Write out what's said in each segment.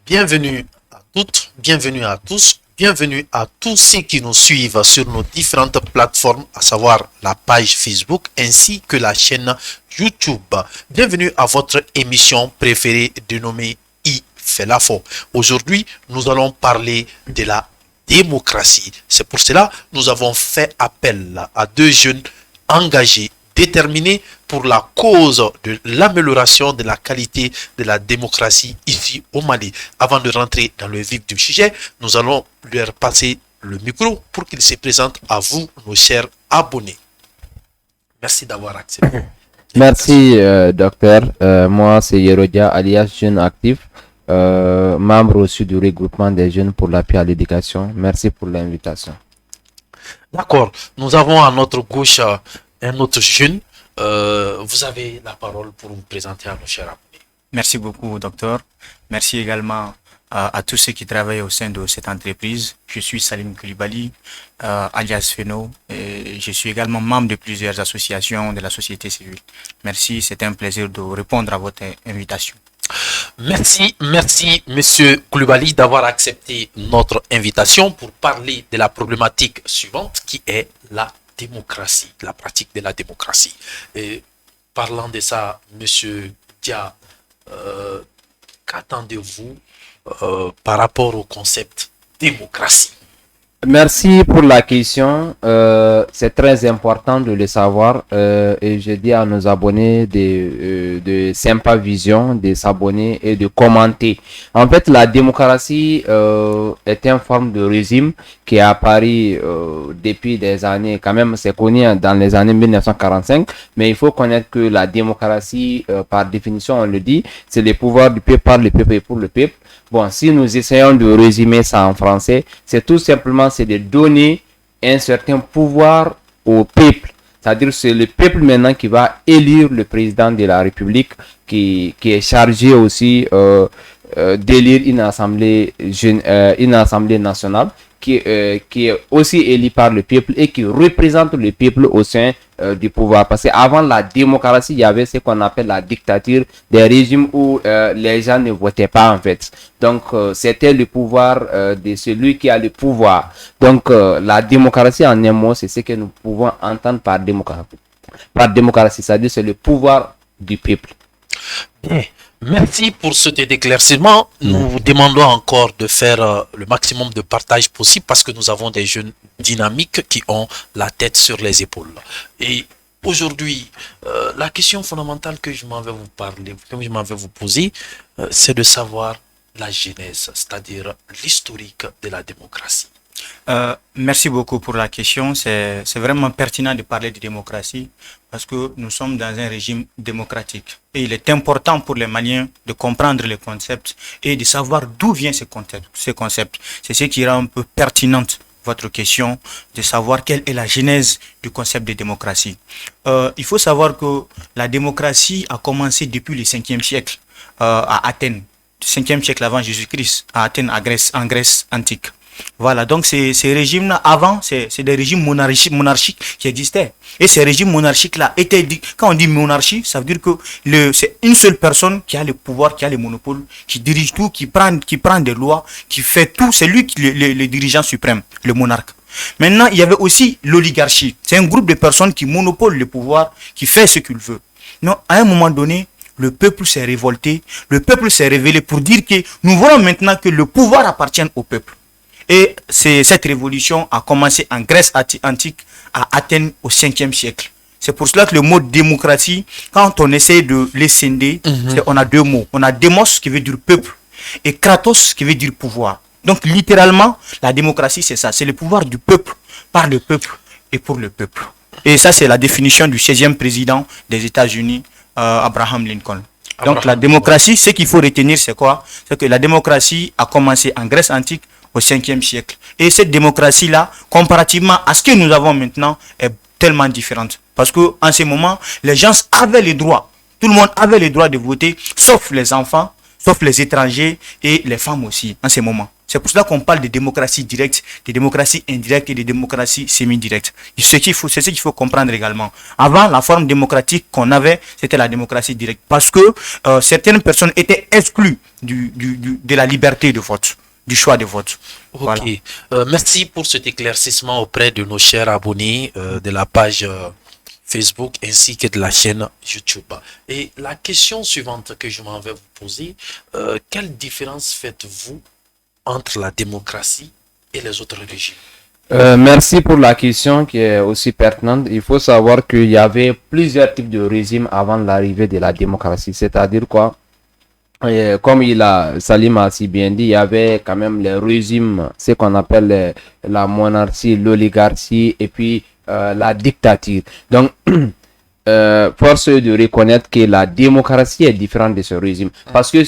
Bienvenue à toutes, bienvenue à tous, bienvenue à tous ceux qui nous suivent sur nos différentes plateformes, à savoir la page Facebook ainsi que la chaîne YouTube. Bienvenue à votre émission préférée dénommée I fait la faux. Aujourd'hui, nous allons parler de la démocratie. C'est pour cela que nous avons fait appel à deux jeunes engagés, déterminés pour la cause de l'amélioration de la qualité de la démocratie ici au Mali. Avant de rentrer dans le vif du sujet, nous allons leur passer le micro pour qu'ils se présentent à vous, nos chers abonnés. Merci d'avoir accepté. Merci, docteur. Moi, c'est Yerodia, alias Jeune Actif, membre aussi du regroupement des jeunes pour l'appui à l'éducation. Merci pour l'invitation. D'accord. Nous avons à notre gauche un autre jeune. Vous avez la parole pour vous présenter à nos chers abonnés. Merci beaucoup, docteur. Merci également à tous ceux qui travaillent au sein de cette entreprise. Je suis Salim Koulibaly, alias Feno, et je suis également membre de plusieurs associations de la société civile. Merci, c'est un plaisir de répondre à votre invitation. Merci, monsieur Koulibaly, d'avoir accepté notre invitation pour parler de la problématique suivante qui est la démocratie, la pratique de la démocratie. Et parlant de ça, monsieur Dia, qu'attendez-vous par rapport au concept démocratie? Merci pour la question. C'est très important de le savoir et je dis à nos abonnés de sympa vision, de s'abonner et de commenter. En fait, la démocratie est une forme de régime qui est apparu depuis des années. Quand même, c'est connu dans les années 1945, mais il faut connaître que la démocratie, par définition, on le dit, c'est le pouvoir du peuple par le peuple et pour le peuple. Bon, si nous essayons de résumer ça en français, c'est tout simplement c'est de donner un certain pouvoir au peuple. C'est-à-dire c'est le peuple maintenant qui va élire le président de la République qui est chargé aussi d'élire une assemblée nationale qui est aussi élu par le peuple et qui représente le peuple au sein du pouvoir. Parce qu'avant la démocratie, il y avait ce qu'on appelle la dictature, des régimes où les gens ne votaient pas en fait. Donc c'était le pouvoir de celui qui a le pouvoir. Donc la démocratie en un mot, c'est ce que nous pouvons entendre par démocratie. Par démocratie, c'est-à-dire c'est le pouvoir du peuple. Bien. Merci pour cet éclaircissement. Nous vous demandons encore de faire le maximum de partage possible parce que nous avons des jeunes dynamiques qui ont la tête sur les épaules. Et aujourd'hui, la question fondamentale que je m'en vais vous parler, que je m'en vais vous poser, c'est de savoir la genèse, c'est-à-dire l'historique de la démocratie. Merci beaucoup pour la question. C'est vraiment pertinent de parler de démocratie parce que nous sommes dans un régime démocratique. Et il est important pour les Maliens de comprendre les concepts et de savoir d'où vient ce concept. C'est ce qui rend un peu pertinente votre question de savoir quelle est la genèse du concept de démocratie. Il faut savoir que la démocratie a commencé depuis le 5e siècle à Athènes, 5e siècle avant Jésus-Christ, à Athènes, en Grèce antique. Voilà, donc ces régimes-là, avant, c'est des régimes monarchiques qui existaient. Et ces régimes monarchiques-là étaient dit, quand on dit monarchie, ça veut dire que c'est une seule personne qui a le pouvoir, qui a le monopole, qui dirige tout, qui prend des lois, qui fait tout. C'est lui le dirigeant suprême, le monarque. Maintenant, il y avait aussi l'oligarchie. C'est un groupe de personnes qui monopole le pouvoir, qui fait ce qu'il veut. Non, à un moment donné, le peuple s'est révolté, le peuple s'est révélé pour dire que nous voulons maintenant que le pouvoir appartienne au peuple. Et cette révolution a commencé en Grèce antique, à Athènes au 5e siècle. C'est pour cela que le mot démocratie, quand on essaie de les scinder, on a deux mots. On a démos qui veut dire peuple et kratos qui veut dire pouvoir. Donc littéralement, la démocratie c'est ça, c'est le pouvoir du peuple, par le peuple et pour le peuple. Et ça c'est la définition du 16e président des États-Unis, Abraham Lincoln. Donc la démocratie, ce qu'il faut retenir c'est quoi? C'est que la démocratie a commencé en Grèce antique, au 5e siècle. Et cette démocratie-là, comparativement à ce que nous avons maintenant, est tellement différente. Parce qu'en ce moment, les gens avaient le droit, tout le monde avait le droit de voter, sauf les enfants, sauf les étrangers et les femmes aussi, en ces moments. C'est pour cela qu'on parle de démocratie directe, de démocratie indirecte et de démocratie semi-directe. C'est ce qu'il faut comprendre également. Avant, la forme démocratique qu'on avait, c'était la démocratie directe. Parce que certaines personnes étaient exclues de la liberté de vote, du choix de vote. Ok. Voilà. Merci pour cet éclaircissement auprès de nos chers abonnés de la page Facebook ainsi que de la chaîne YouTube. Et la question suivante que je m'en vais vous poser, quelle différence faites-vous entre la démocratie et les autres régimes? Merci pour la question qui est aussi pertinente. Il faut savoir qu'il y avait plusieurs types de régimes avant l'arrivée de la démocratie. C'est-à-dire quoi? Comme Salim a si bien dit, il y avait quand même les régimes, ce qu'on appelle la monarchie, l'oligarchie et puis la dictature. Donc, force est de reconnaître que la démocratie est différente de ce régime. Parce que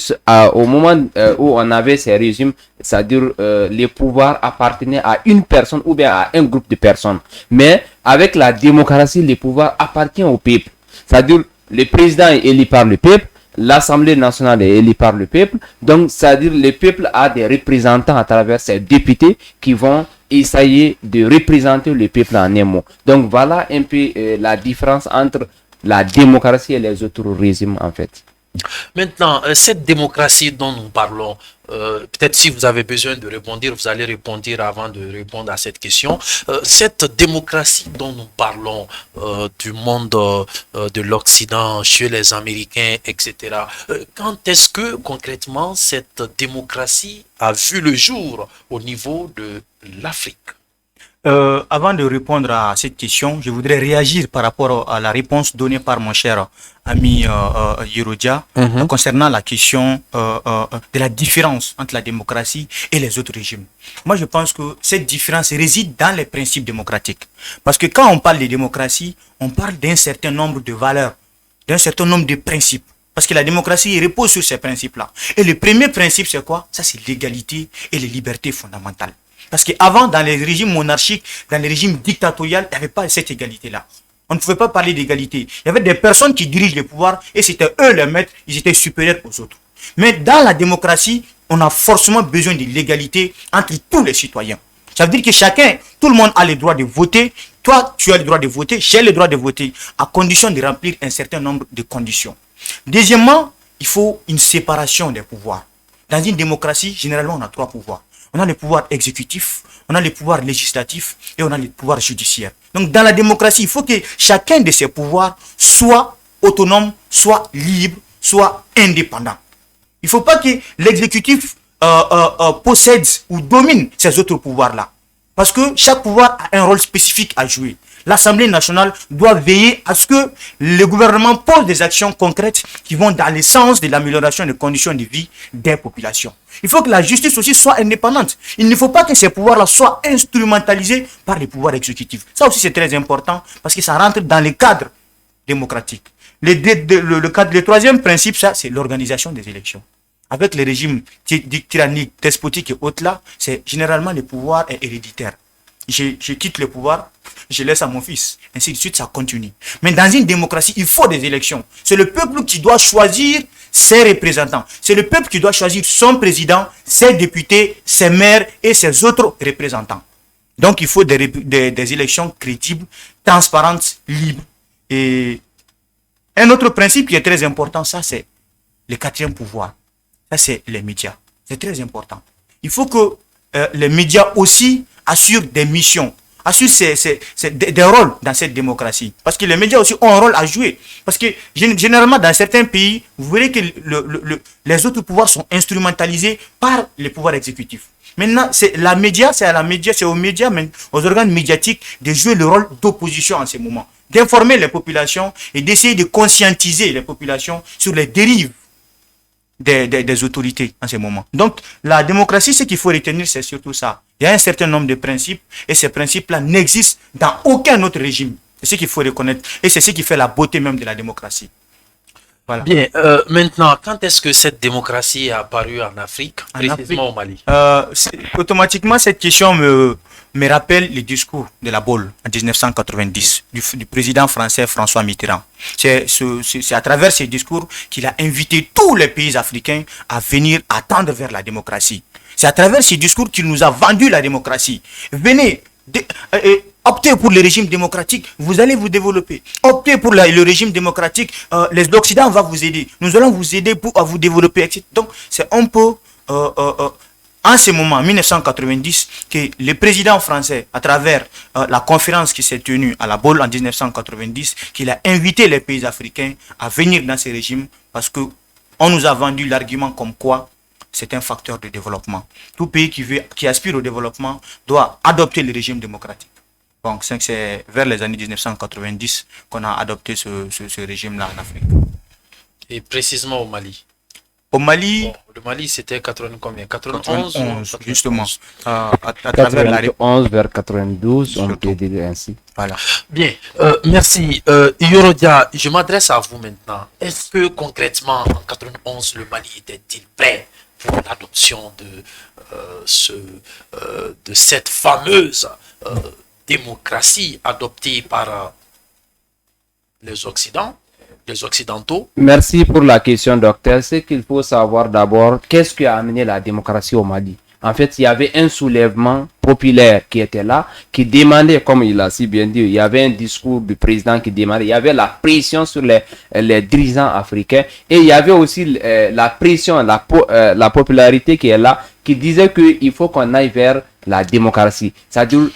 au moment où on avait ces régimes, c'est-à-dire les pouvoirs appartenaient à une personne ou bien à un groupe de personnes. Mais avec la démocratie, les pouvoirs appartiennent au peuple. C'est-à-dire le président est élu par le peuple, l'Assemblée nationale est élue par le peuple. Donc, c'est-à-dire le peuple a des représentants à travers ses députés qui vont essayer de représenter le peuple en un mot. Donc, voilà un peu la différence entre la démocratie et les autres régimes, en fait. Maintenant, cette démocratie dont nous parlons, peut-être si vous avez besoin de répondre, vous allez répondre avant de répondre à cette question. Cette démocratie dont nous parlons du monde de l'Occident, chez les Américains, etc., quand est-ce que concrètement cette démocratie a vu le jour au niveau de l'Afrique? Avant de répondre à cette question, je voudrais réagir par rapport à la réponse donnée par mon cher ami Yerodia concernant la question de la différence entre la démocratie et les autres régimes. Moi, je pense que cette différence réside dans les principes démocratiques. Parce que quand on parle de démocratie, on parle d'un certain nombre de valeurs, d'un certain nombre de principes. Parce que la démocratie repose sur ces principes-là. Et le premier principe, c'est quoi? Ça, c'est l'égalité et les libertés fondamentales. Parce qu'avant, dans les régimes monarchiques, dans les régimes dictatoriaux, il n'y avait pas cette égalité-là. On ne pouvait pas parler d'égalité. Il y avait des personnes qui dirigent le pouvoir et c'était eux les maîtres, ils étaient supérieurs aux autres. Mais dans la démocratie, on a forcément besoin de l'égalité entre tous les citoyens. Ça veut dire que chacun, tout le monde a le droit de voter. Toi, tu as le droit de voter, j'ai le droit de voter, à condition de remplir un certain nombre de conditions. Deuxièmement, il faut une séparation des pouvoirs. Dans une démocratie, généralement, on a 3 pouvoirs. On a le pouvoir exécutif, on a le pouvoir législatif et on a le pouvoir judiciaire. Donc dans la démocratie, il faut que chacun de ces pouvoirs soit autonome, soit libre, soit indépendant. Il ne faut pas que l'exécutif possède ou domine ces autres pouvoirs-là. Parce que chaque pouvoir a un rôle spécifique à jouer. L'Assemblée nationale doit veiller à ce que le gouvernement pose des actions concrètes qui vont dans le sens de l'amélioration des conditions de vie des populations. Il faut que la justice aussi soit indépendante. Il ne faut pas que ces pouvoirs-là soient instrumentalisés par les pouvoirs exécutifs. Ça aussi, c'est très important parce que ça rentre dans le cadre démocratique. Le troisième principe, ça, c'est l'organisation des élections. Avec les régimes tyranniques, despotiques et autres là, c'est généralement le pouvoir est héréditaire. Je quitte le pouvoir, je laisse à mon fils. Ainsi de suite, ça continue. Mais dans une démocratie, il faut des élections. C'est le peuple qui doit choisir ses représentants. C'est le peuple qui doit choisir son président, ses députés, ses maires et ses autres représentants. Donc, il faut des élections crédibles, transparentes, libres. Et un autre principe qui est très important, ça c'est le 4e pouvoir. Ça c'est les médias. C'est très important. Il faut que les médias aussi assurent des missions, assurent des rôles dans cette démocratie. Parce que les médias aussi ont un rôle à jouer. Parce que généralement dans certains pays, vous verrez que les autres pouvoirs sont instrumentalisés par les pouvoirs exécutifs. Maintenant, c'est aux médias, aux organes médiatiques de jouer le rôle d'opposition en ces moments, d'informer les populations et d'essayer de conscientiser les populations sur les dérives des autorités en ces moments. Donc, la démocratie, ce qu'il faut retenir, c'est surtout ça. Il y a un certain nombre de principes et ces principes-là n'existent dans aucun autre régime. C'est ce qu'il faut reconnaître et c'est ce qui fait la beauté même de la démocratie. Voilà. Bien, maintenant, quand est-ce que cette démocratie est apparue en Afrique, précisément au Mali? Automatiquement, cette question me rappelle le discours de la Baule en 1990 du président français François Mitterrand. C'est à travers ce discours qu'il a invité tous les pays africains à venir attendre vers la démocratie. C'est à travers ce discours qu'il nous a vendu la démocratie. Venez, optez pour le régime démocratique, vous allez vous développer. Optez pour le régime démocratique, l'Occident va vous aider. Nous allons vous aider à vous développer, etc. Donc, c'est un peu en ce moment, en 1990, que le président français, à travers la conférence qui s'est tenue à la Baule en 1990, qu'il a invité les pays africains à venir dans ces régimes parce que on nous a vendu l'argument comme quoi c'est un facteur de développement. Tout pays qui aspire au développement doit adopter le régime démocratique. Donc, c'est vers les années 1990 qu'on a adopté ce régime-là en Afrique. Et précisément au Mali. Au Mali... Bon, le Mali, c'était 91, justement. À travers la 91 vers 92, on peut dire ainsi. Voilà. Bien, merci. Yorodia, je m'adresse à vous maintenant. Est-ce que concrètement, en 91, le Mali était-il prêt pour l'adoption de cette fameuse démocratie adoptée par les Occidentaux? Merci pour la question, docteur. Ce qu'il faut savoir d'abord, qu'est-ce qui a amené la démocratie au Mali? En fait, il y avait un soulèvement populaire qui était là, qui demandait, comme il a si bien dit, il y avait un discours du président qui demandait, il y avait la pression sur les dirigeants africains et il y avait aussi la pression, la popularité qui est là, qui disait qu'il faut qu'on aille vers la démocratie. C'est-à-dire,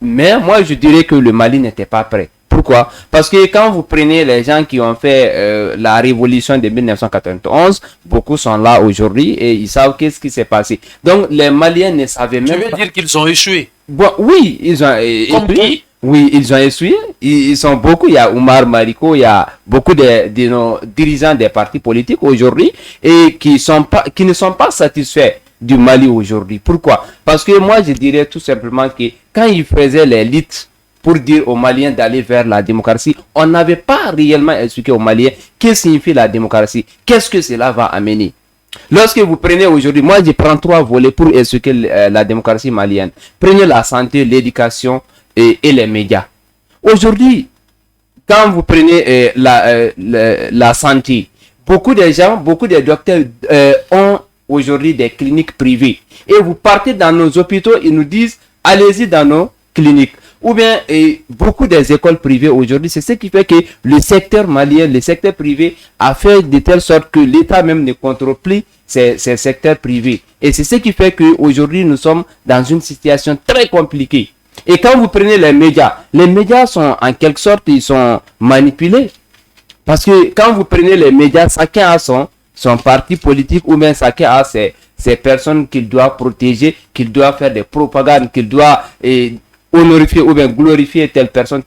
mais moi, je dirais que le Mali n'était pas prêt. Pourquoi? Parce que quand vous prenez les gens qui ont fait la révolution de 1991, beaucoup sont là aujourd'hui et ils savent qu'est-ce qui s'est passé. Donc les Maliens ne savaient même pas. Tu veux dire qu'ils ont échoué? Bon, oui, ils ont échoué. Oui, ils ont essuyé. Ils sont beaucoup. Il y a Oumar Mariko, il y a beaucoup de nos dirigeants des partis politiques aujourd'hui et qui ne sont pas satisfaits du Mali aujourd'hui. Pourquoi? Parce que moi, je dirais tout simplement que quand ils faisaient les luttes pour dire aux Maliens d'aller vers la démocratie, on n'avait pas réellement expliqué aux Maliens qu'est-ce que signifie la démocratie, qu'est-ce que cela va amener. Lorsque vous prenez aujourd'hui, moi je prends 3 volets pour expliquer la démocratie malienne. Prenez la santé, l'éducation et les médias. Aujourd'hui, quand vous prenez la santé, beaucoup de gens, beaucoup de docteurs ont aujourd'hui des cliniques privées. Et vous partez dans nos hôpitaux, ils nous disent, allez-y dans nos cliniques. Ou bien beaucoup des écoles privées aujourd'hui, c'est ce qui fait que le secteur malien, le secteur privé a fait de telle sorte que l'État même ne contrôle plus ces secteurs privés. Et c'est ce qui fait qu'aujourd'hui nous sommes dans une situation très compliquée. Et quand vous prenez les médias sont en quelque sorte, ils sont manipulés. Parce que quand vous prenez les médias, chacun a son parti politique ou bien chacun a ces personnes qu'il doit protéger, qu'il doit faire des propagandes, qu'il doit honorifier ou bien glorifier telle personne.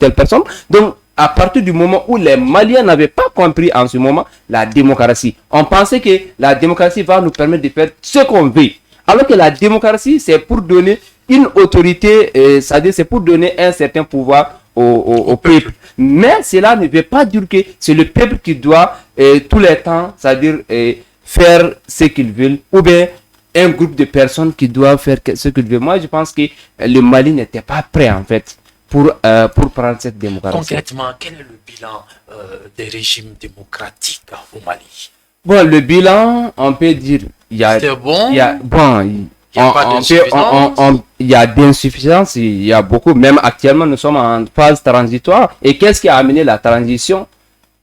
Donc, à partir du moment où les Maliens n'avaient pas compris en ce moment la démocratie, on pensait que la démocratie va nous permettre de faire ce qu'on veut. Alors que la démocratie, c'est pour donner une autorité, c'est-à-dire c'est pour donner un certain pouvoir au peuple. Mais cela ne veut pas dire que c'est le peuple qui doit tout le temps, c'est-à-dire faire ce qu'il veut, ou bien un groupe de personnes qui doivent faire ce qu'ils veulent. Moi, je pense que le Mali n'était pas prêt, en fait, pour prendre cette démocratie. Concrètement, quel est le bilan des régimes démocratiques au Mali? Bon, le bilan, on peut dire, il y a d'insuffisance, il y a beaucoup, même actuellement, nous sommes en phase transitoire. Et qu'est-ce qui a amené la transition?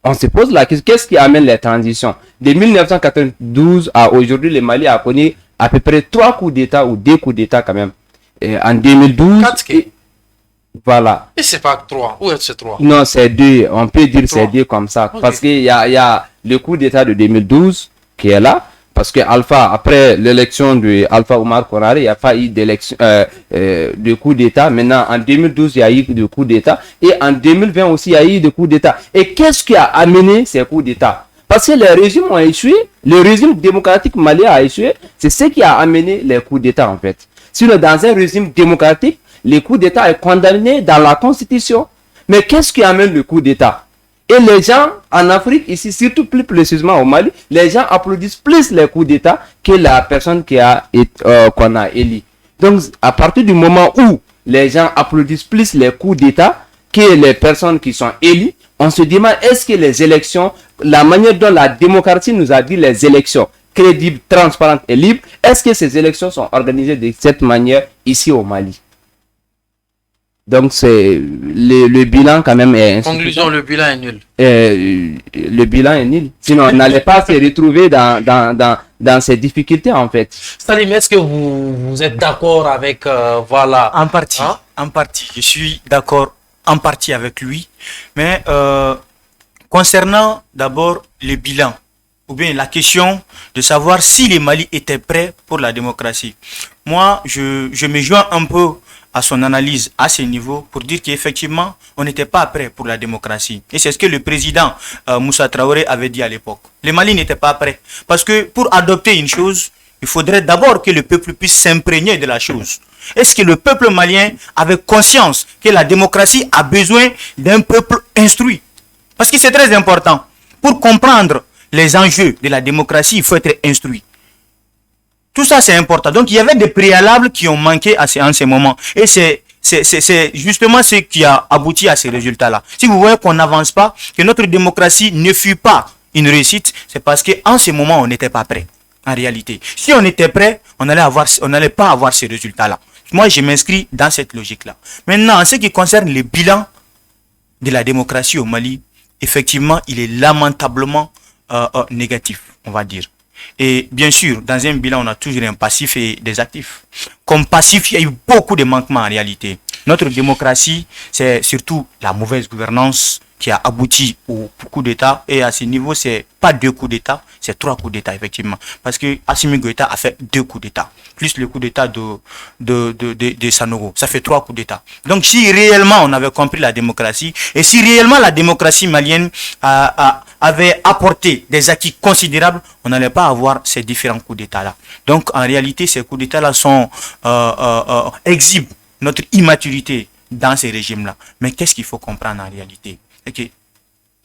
On se pose la question, qu'est-ce qui amène les transitions? De 1992 à aujourd'hui, le Mali a connu à peu près 3 coups d'État ou 2 coups d'État quand même. Et en 2012, voilà. Et c'est pas 3, ou c'est 3? Non, c'est 2, on peut dire c'est 2 comme ça. Okay. Parce qu'il y a le coup d'État de 2012 qui est là. Parce que après l'élection de Alpha Oumar Konaré, il n'y a pas eu d'élection, de coup d'État. Maintenant, en 2012, il y a eu des coups d'État. Et en 2020 aussi, il y a eu des coups d'État. Et qu'est-ce qui a amené ces coups d'État? Parce que les régimes ont échoué. Le régime démocratique malien a échoué. C'est ce qui a amené les coups d'État, en fait. Sinon, dans un régime démocratique, les coups d'État est condamné dans la Constitution. Mais qu'est-ce qui amène le coup d'État? Et les gens en Afrique, ici, surtout plus précisément au Mali, les gens applaudissent plus les coups d'État que la personne qu'on a élue. Donc, à partir du moment où les gens applaudissent plus les coups d'État que les personnes qui sont élues. On se demande, est-ce que les élections, la manière dont la démocratie nous a dit les élections crédibles, transparentes et libres, est-ce que ces élections sont organisées de cette manière ici au Mali? Donc, le bilan quand même est insuffisant. Conclusion, le bilan est nul. Le bilan est nul. Sinon, on n'allait pas se retrouver dans ces difficultés, en fait. Salim, est-ce que vous êtes d'accord avec, voilà... En partie, Hein? en partie. Je suis d'accord en partie avec lui. Mais concernant d'abord le bilan, ou bien la question de savoir si le Mali était prêt pour la démocratie. Moi, je me joins un peu à son analyse à ce niveau pour dire qu'effectivement, on n'était pas prêt pour la démocratie. Et c'est ce que le président Moussa Traoré avait dit à l'époque. Le Mali n'était pas prêt. Parce que pour adopter une chose, il faudrait d'abord que le peuple puisse s'imprégner de la chose. Est-ce que le peuple malien avait conscience que la démocratie a besoin d'un peuple instruit? Parce que c'est très important. Pour comprendre les enjeux de la démocratie, il faut être instruit. Tout ça, c'est important. Donc, il y avait des préalables qui ont manqué en ces moments. Et c'est justement ce qui a abouti à ces résultats-là. Si vous voyez qu'on n'avance pas, que notre démocratie ne fut pas une réussite, c'est parce qu'en ce moment, on n'était pas prêt. En réalité, si on était prêt, on n'allait pas avoir ces résultats-là. Moi, je m'inscris dans cette logique-là. Maintenant, en ce qui concerne le bilan de la démocratie au Mali, effectivement, il est lamentablement négatif, on va dire. Et bien sûr, dans un bilan, on a toujours un passif et des actifs. Comme passif, il y a eu beaucoup de manquements en réalité. Notre démocratie, c'est surtout la mauvaise gouvernance qui a abouti au coup d'État. Et à ce niveau, c'est pas 2 coups d'État, c'est 3 coups d'État, effectivement. Parce que Assimi Goïta a fait 2 coups d'État, plus le coup d'État de Sanogo. Ça fait 3 coups d'État. Donc, si réellement on avait compris la démocratie, et si réellement la démocratie malienne avait apporté des acquis considérables, on n'allait pas avoir ces différents coups d'État-là. Donc, en réalité, ces coups d'État-là sont exhibent notre immaturité dans ces régimes-là. Mais qu'est-ce qu'il faut comprendre en réalité? C'est que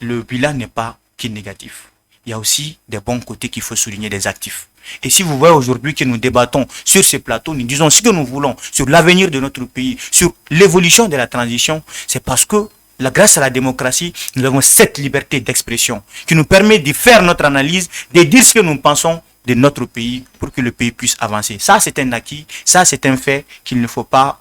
le bilan n'est pas que négatif. Il y a aussi des bons côtés qu'il faut souligner, des actifs. Et si vous voyez aujourd'hui que nous débattons sur ces plateaux, nous disons ce que nous voulons sur l'avenir de notre pays, sur l'évolution de la transition, c'est parce que grâce à la démocratie, nous avons cette liberté d'expression qui nous permet de faire notre analyse, de dire ce que nous pensons de notre pays pour que le pays puisse avancer. Ça, c'est un acquis, ça, c'est un fait qu'il ne faut pas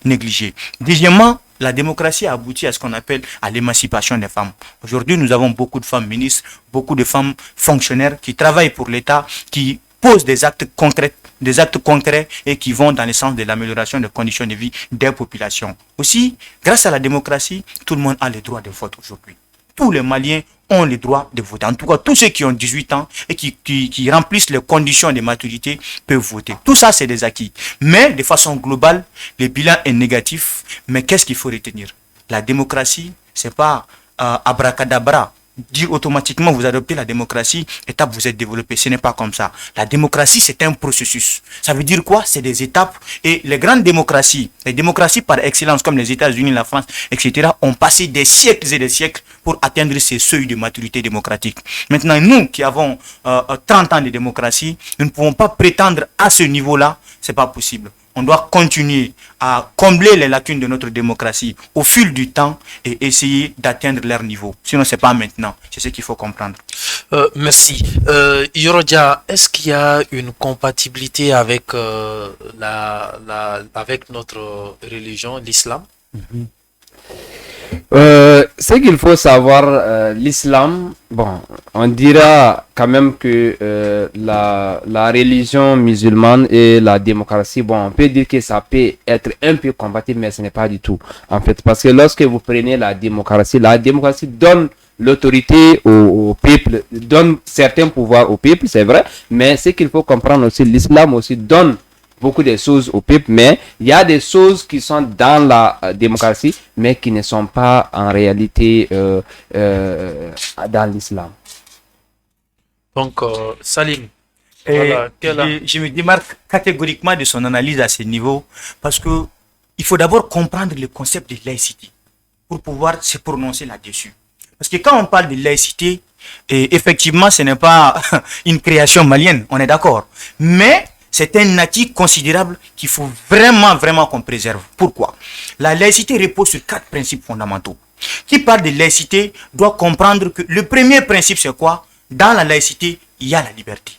négliger. Deuxièmement, la démocratie a abouti à ce qu'on appelle à l'émancipation des femmes. Aujourd'hui, nous avons beaucoup de femmes ministres, beaucoup de femmes fonctionnaires qui travaillent pour l'État, qui posent des actes concrets et qui vont dans le sens de l'amélioration des conditions de vie des populations. Aussi, grâce à la démocratie, tout le monde a le droit de vote aujourd'hui. Tous les Maliens ont le droit de voter. En tout cas, tous ceux qui ont 18 ans et qui remplissent les conditions de maturité peuvent voter. Tout ça, c'est des acquis. Mais de façon globale, le bilan est négatif. Mais qu'est-ce qu'il faut retenir? La démocratie, c'est pas abracadabra. Dire automatiquement vous adoptez la démocratie, étape vous êtes développé. Ce n'est pas comme ça. La démocratie, c'est un processus. Ça veut dire quoi? C'est des étapes. Et les grandes démocraties, les démocraties par excellence comme les États-Unis, la France, etc., ont passé des siècles et des siècles pour atteindre ces seuils de maturité démocratique. Maintenant, nous qui avons 30 ans de démocratie, nous ne pouvons pas prétendre à ce niveau-là. C'est pas possible. On doit continuer à combler les lacunes de notre démocratie au fil du temps et essayer d'atteindre leur niveau. Sinon, c'est pas maintenant. C'est ce qu'il faut comprendre. Merci. Yorodia, est-ce qu'il y a une compatibilité avec, avec notre religion, l'islam? Ce qu'il faut savoir, l'islam, bon, on dira quand même que la religion musulmane et la démocratie, bon, on peut dire que ça peut être un peu compatible, mais ce n'est pas du tout, en fait. Parce que lorsque vous prenez la démocratie donne l'autorité au peuple, donne certains pouvoirs au peuple, c'est vrai, mais ce qu'il faut comprendre aussi, l'islam aussi donne beaucoup de choses au peuple, mais il y a des choses qui sont dans la démocratie, mais qui ne sont pas en réalité dans l'islam. Donc, Salim, voilà, je me démarque catégoriquement de son analyse à ce niveau, parce que il faut d'abord comprendre le concept de laïcité pour pouvoir se prononcer là-dessus. Parce que quand on parle de laïcité, effectivement, ce n'est pas une création malienne, on est d'accord. Mais c'est un acquis considérable qu'il faut vraiment qu'on préserve. Pourquoi? La laïcité repose sur 4 principes fondamentaux. Qui parle de laïcité doit comprendre que le premier principe, c'est quoi? Dans la laïcité, il y a la liberté.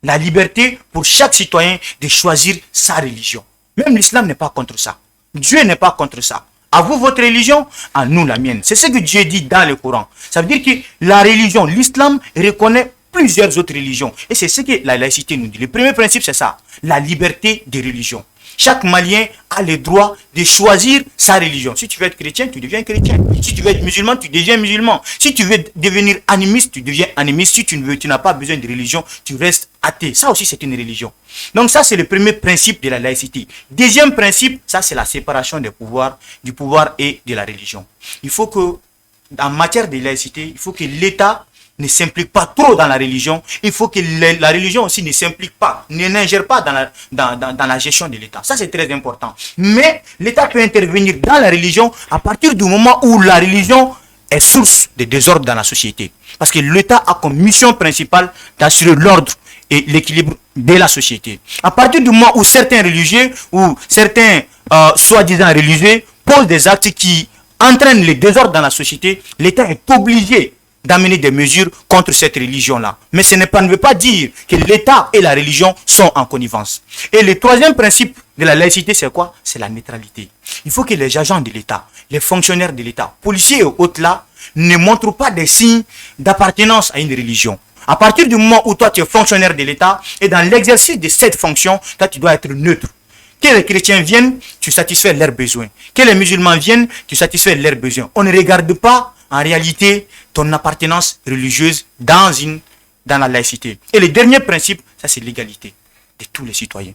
La liberté pour chaque citoyen de choisir sa religion. Même l'islam n'est pas contre ça. Dieu n'est pas contre ça. À vous votre religion, à nous la mienne. C'est ce que Dieu dit dans le Coran. Ça veut dire que la religion, l'islam reconnaît plusieurs autres religions. Et c'est ce que la laïcité nous dit. Le premier principe, c'est ça. La liberté de religion. Chaque Malien a le droit de choisir sa religion. Si tu veux être chrétien, tu deviens chrétien. Si tu veux être musulman, tu deviens musulman. Si tu veux devenir animiste, tu deviens animiste. Si tu n'as pas besoin de religion, tu restes athée. Ça aussi, c'est une religion. Donc ça, c'est le premier principe de la laïcité. Deuxième principe, ça, c'est la séparation des pouvoirs, du pouvoir et de la religion. Il faut que, en matière de laïcité, il faut que l'État ne s'implique pas trop dans la religion. Il faut que la religion aussi ne s'implique pas, n'ingère pas dans la gestion de l'État. Ça, c'est très important. Mais l'État peut intervenir dans la religion à partir du moment où la religion est source de désordre dans la société. Parce que l'État a comme mission principale d'assurer l'ordre et l'équilibre de la société. À partir du moment où certains religieux ou certains soi-disant religieux posent des actes qui entraînent le désordre dans la société, l'État est obligé d'amener des mesures contre cette religion-là. Mais ce ne veut pas dire que l'État et la religion sont en connivence. Et le troisième principe de la laïcité, c'est quoi? C'est la neutralité. Il faut que les agents de l'État, les fonctionnaires de l'État, policiers et autres là, ne montrent pas des signes d'appartenance à une religion. À partir du moment où toi tu es fonctionnaire de l'État et dans l'exercice de cette fonction, toi tu dois être neutre. Que les chrétiens viennent, tu satisfais leurs besoins. Que les musulmans viennent, tu satisfais leurs besoins. On ne regarde pas en réalité ton appartenance religieuse dans la laïcité. Et le dernier principe, ça c'est l'égalité de tous les citoyens.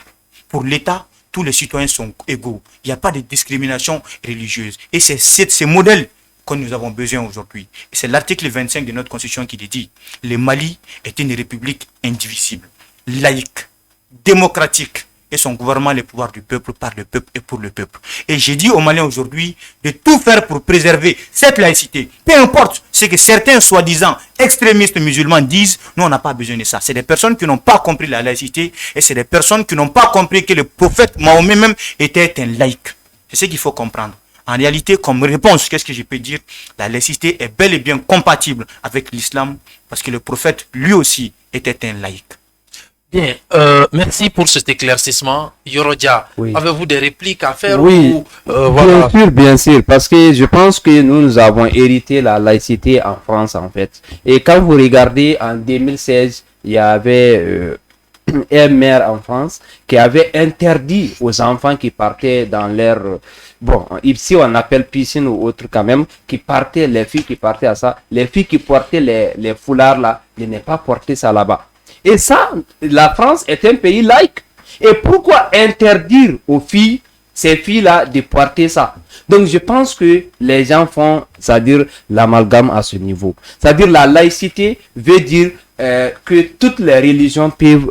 Pour l'État, tous les citoyens sont égaux. Il n'y a pas de discrimination religieuse. Et c'est ce modèle que nous avons besoin aujourd'hui. Et c'est l'article 25 de notre Constitution qui le dit. Le Mali est une république indivisible, laïque, démocratique. Et son gouvernement les pouvoirs du peuple, par le peuple et pour le peuple. Et j'ai dit aux Maliens aujourd'hui de tout faire pour préserver cette laïcité. Peu importe ce que certains soi-disant extrémistes musulmans disent, nous on n'a pas besoin de ça. C'est des personnes qui n'ont pas compris la laïcité et c'est des personnes qui n'ont pas compris que le prophète Mahomet même était un laïc. C'est ce qu'il faut comprendre. En réalité, comme réponse, qu'est-ce que je peux dire? La laïcité est bel et bien compatible avec l'islam parce que le prophète lui aussi était un laïc. Bien, merci pour cet éclaircissement. Yorodia, Oui. avez-vous des répliques à faire? Oui, ou, voilà. bien sûr, parce que je pense que nous avons hérité la laïcité en France en fait. Et quand vous regardez en 2016, il y avait un maire en France qui avait interdit aux enfants qui partaient dans leur... Bon, ici on appelle piscine ou autre quand même, qui partaient, les filles qui partaient à ça, les filles qui portaient les foulards là, de ne pas porter ça là-bas. Et ça, la France est un pays laïque. Et pourquoi interdire aux filles, ces filles-là, de porter ça? Donc je pense que les gens font, c'est-à-dire l'amalgame à ce niveau. C'est-à-dire la laïcité veut dire que toutes les religions peuvent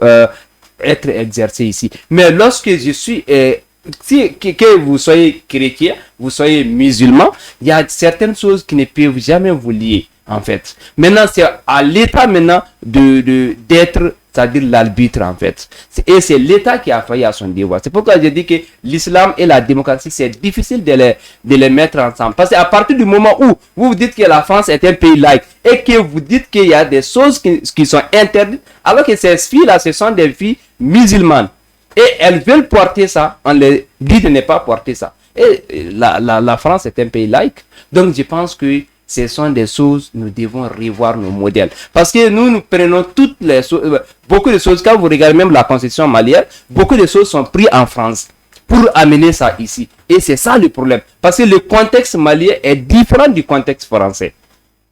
être exercées ici. Mais lorsque je suis... que vous soyez chrétien, vous soyez musulman, il y a certaines choses qui ne peuvent jamais vous lier. En fait, maintenant c'est à l'État maintenant d'être, c'est-à-dire l'arbitre en fait. Et c'est l'État qui a failli à son devoir. C'est pourquoi je dis que l'islam et la démocratie, c'est difficile de les mettre ensemble. Parce qu'à partir du moment où vous dites que la France est un pays laïque et que vous dites qu'il y a des choses qui sont interdites, alors que ces filles-là, ce sont des filles musulmanes. Et elles veulent porter ça, on les dit de ne pas porter ça. Et la France est un pays laïque. Donc je pense que ce sont des choses, nous devons revoir nos modèles. Parce que nous prenons toutes les choses, beaucoup de choses, quand vous regardez même la constitution malienne, beaucoup de choses sont prises en France pour amener ça ici. Et c'est ça le problème. Parce que le contexte malien est différent du contexte français.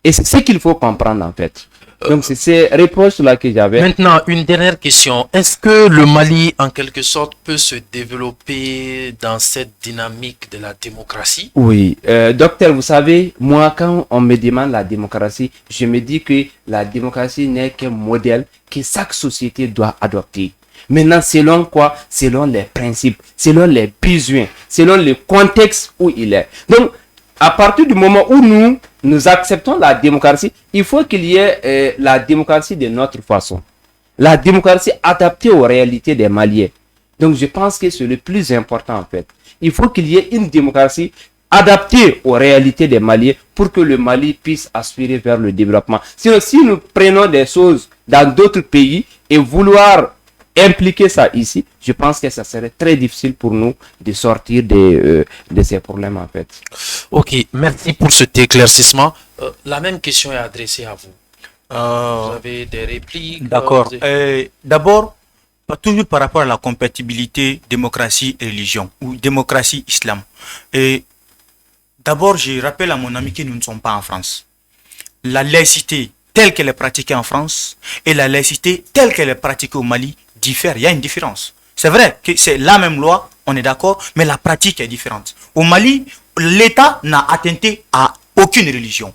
Et c'est ce qu'il faut comprendre en fait. Donc c'est ces réponses-là que j'avais. Maintenant, une dernière question. Est-ce que le Mali, en quelque sorte, peut se développer dans cette dynamique de la démocratie? Oui, docteur, vous savez, moi, quand on me demande la démocratie, je me dis que la démocratie n'est qu'un modèle que chaque société doit adopter. Maintenant, selon quoi? Selon les principes, selon les besoins, selon le contexte où il est. Donc, à partir du moment où nous acceptons la démocratie, il faut qu'il y ait la démocratie de notre façon. La démocratie adaptée aux réalités des Maliens. Donc je pense que c'est le plus important en fait. Il faut qu'il y ait une démocratie adaptée aux réalités des Maliens pour que le Mali puisse aspirer vers le développement. Sinon, si nous prenons des choses dans d'autres pays et vouloir impliquer ça ici, je pense que ça serait très difficile pour nous de sortir de ces problèmes en fait. Ok, merci pour cet éclaircissement. La même question est adressée à vous. Vous avez des répliques? D'accord. D'abord, toujours par rapport à la compatibilité démocratie et religion ou démocratie islam. Et d'abord, je rappelle à mon ami que nous ne sommes pas en France. La laïcité telle qu'elle est pratiquée en France et la laïcité telle qu'elle est pratiquée au Mali diffèrent. Il y a une différence. C'est vrai que c'est la même loi, on est d'accord, mais la pratique est différente. Au Mali, l'État n'a attenté à aucune religion.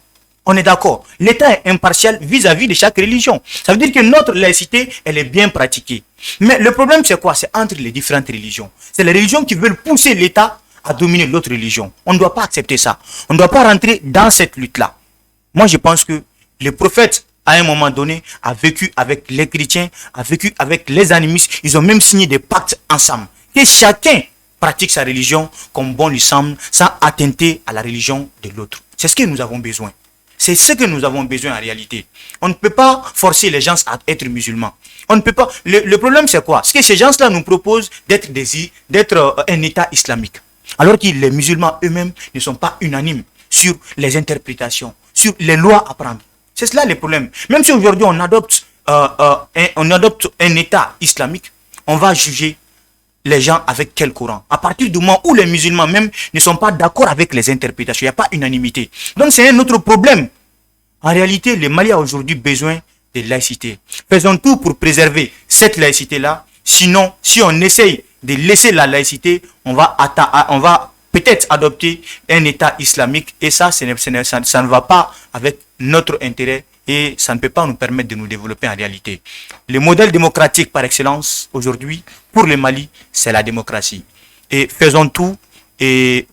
On est d'accord. L'État est impartial vis-à-vis de chaque religion. Ça veut dire que notre laïcité, elle est bien pratiquée. Mais le problème, c'est quoi? C'est entre les différentes religions. C'est les religions qui veulent pousser l'État à dominer l'autre religion. On ne doit pas accepter ça. On ne doit pas rentrer dans cette lutte-là. Moi, je pense que le prophète, à un moment donné, a vécu avec les chrétiens, a vécu avec les animistes. Ils ont même signé des pactes ensemble. Que chacun pratique sa religion comme bon lui semble, sans attenter à la religion de l'autre. C'est ce que nous avons besoin. C'est ce que nous avons besoin en réalité. On ne peut pas forcer les gens à être musulmans. On ne peut pas. Le problème, c'est quoi? C'est que ces gens-là nous proposent d'être un État islamique. Alors que les musulmans eux-mêmes ne sont pas unanimes sur les interprétations, sur les lois à prendre. C'est cela le problème. Même si aujourd'hui on adopte un État islamique, on va juger les gens avec quel courant? À partir du moment où les musulmans même ne sont pas d'accord avec les interprétations, il n'y a pas unanimité. Donc c'est un autre problème. En réalité, le Mali a aujourd'hui besoin de laïcité. Faisons tout pour préserver cette laïcité-là. Sinon, si on essaye de laisser la laïcité, on va peut-être adopter un État islamique et ça ne va pas avec notre intérêt et ça ne peut pas nous permettre de nous développer en réalité. Le modèle démocratique par excellence aujourd'hui pour le Mali, c'est la démocratie. Et faisons tout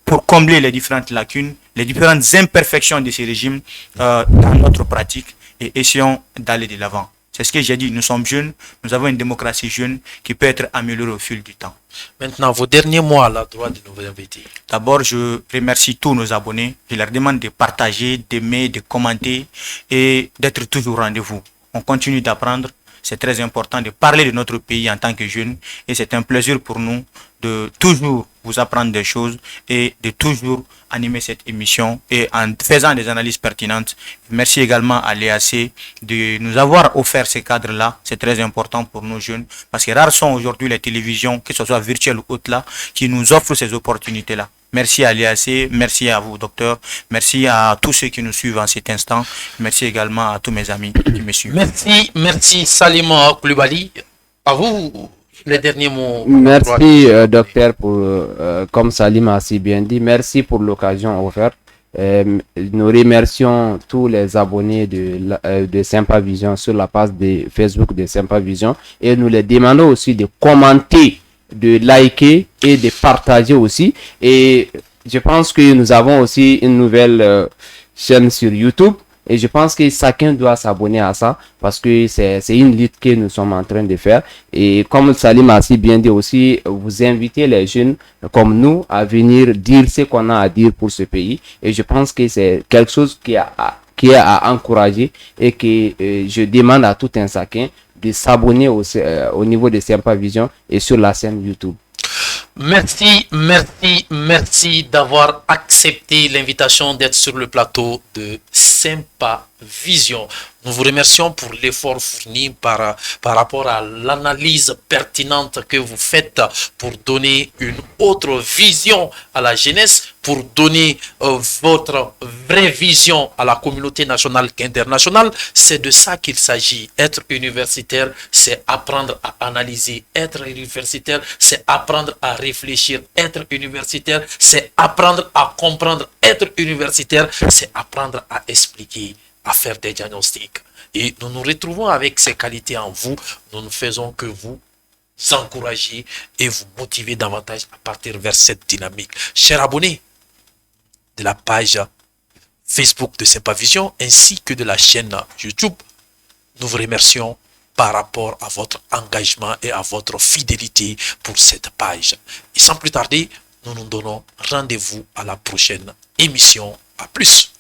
pour combler les différentes lacunes, les différentes imperfections de ces régimes dans notre pratique et essayons d'aller de l'avant. C'est ce que j'ai dit, nous sommes jeunes, nous avons une démocratie jeune qui peut être améliorée au fil du temps. Maintenant, vos derniers mots à la droite de nos invités. D'abord, je remercie tous nos abonnés. Je leur demande de partager, d'aimer, de commenter et d'être toujours au rendez-vous. On continue d'apprendre. C'est très important de parler de notre pays en tant que jeunes et c'est un plaisir pour nous de toujours vous apprendre des choses et de toujours animer cette émission et en faisant des analyses pertinentes. Merci également à l'EAC de nous avoir offert ces cadres-là. C'est très important pour nos jeunes parce que rares sont aujourd'hui les télévisions, que ce soit virtuelles ou autres là, qui nous offrent ces opportunités-là. Merci à l'IAC, merci à vous, docteur. Merci à tous ceux qui nous suivent en cet instant. Merci également à tous mes amis qui me suivent. Merci Salima Koulibaly. À vous, les derniers mots. Merci, docteur, comme Salim a si bien dit, merci pour l'occasion offerte. Nous remercions tous les abonnés de Sympa Vision sur la page de Facebook de Sympa Vision et nous les demandons aussi de commenter, de liker et de partager aussi. Et je pense que nous avons aussi une nouvelle chaîne sur YouTube et je pense que chacun doit s'abonner à ça parce que c'est une lutte que nous sommes en train de faire. Et comme Salim a si bien dit aussi, vous invitez les jeunes comme nous à venir dire ce qu'on a à dire pour ce pays. Et je pense que c'est quelque chose qui est à encourager et que je demande à tout un chacun de s'abonner au niveau de Sympa Vision et sur la chaîne YouTube. Merci d'avoir accepté l'invitation d'être sur le plateau de Sympa Vision. Nous vous remercions pour l'effort fourni par rapport à l'analyse pertinente que vous faites pour donner une autre vision à la jeunesse, pour donner votre vraie vision à la communauté nationale qu'internationale. C'est de ça qu'il s'agit. Être universitaire, c'est apprendre à analyser. Être universitaire, c'est apprendre à réfléchir. Être universitaire, c'est apprendre à comprendre. Être universitaire, c'est apprendre à expliquer, à faire des diagnostics. Et nous nous retrouvons avec ces qualités en vous. Nous ne faisons que vous encourager et vous motiver davantage à partir vers cette dynamique. Chers abonnés de la page Facebook de Sympa Vision ainsi que de la chaîne YouTube, nous vous remercions par rapport à votre engagement et à votre fidélité pour cette page. Et sans plus tarder, nous nous donnons rendez-vous à la prochaine émission. À plus.